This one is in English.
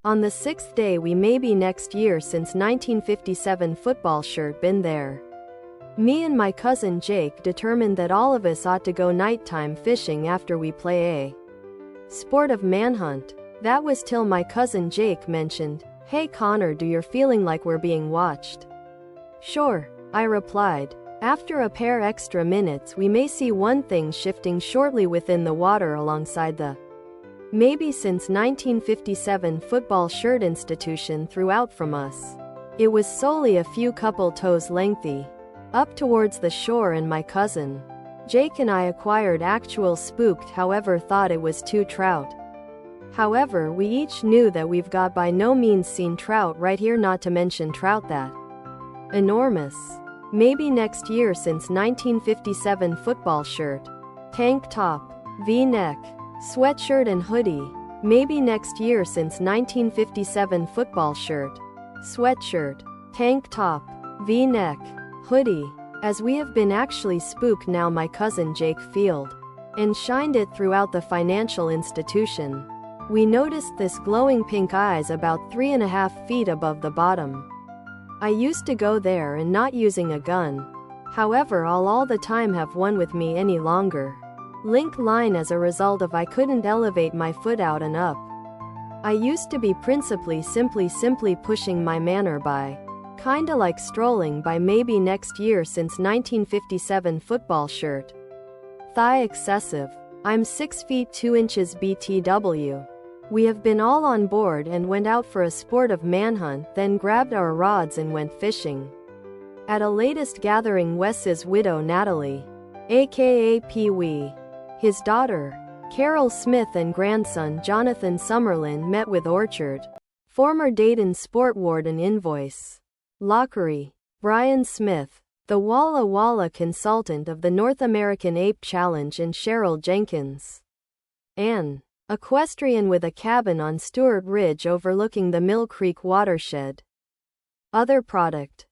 On the 6th day we maybe next year since 1957 football shirt been there. Me and my cousin Jake determined that all of us ought to go nighttime fishing after we play a sport of manhunt. That was till my cousin Jake mentioned, "Hey Connor, do you're feeling like we're being watched?" "Sure," I replied. After a pair extra minutes we may see one thing shifting shortly within the water alongside the maybe since 1957 football shirt institution throughout from us. It was solely a few couple toes lengthy. Up towards the shore, and my cousin Jake and I acquired actual spooked, however thought it was 2 trout. However, we each knew that we've got by no means seen trout right here, not to mention trout that enormous. Maybe next year since 1957 football shirt, tank top, V-neck, sweatshirt and hoodie. Maybe next year since 1957 football shirt, sweatshirt, tank top, V-neck, hoodie. As we have been actually spooked now, my cousin Jake Field and shined it throughout the financial institution. We noticed this glowing pink eyes about 3.5 feet above the bottom. I used to go there and not using a gun. However, I'll all the time have one with me any longer. Link line as a result of I couldn't elevate my foot out and up. I used to be principally simply pushing my manner by. Kinda like strolling by. Maybe next year since 1957 football shirt. Thigh excessive. I'm 6 feet 2 inches BTW. We have been all on board and went out for a sport of manhunt, then grabbed our rods and went fishing. At a latest gathering, Wes's widow Natalie, aka Pee-wee, his daughter, Carol Smith, and grandson Jonathan Summerlin met with Orchard, former Dayton sport warden invoice, Lockery, Brian Smith, the Walla Walla consultant of the North American Ape Challenge, and Cheryl Jenkins, an equestrian with a cabin on Stewart Ridge overlooking the Mill Creek watershed. Other product.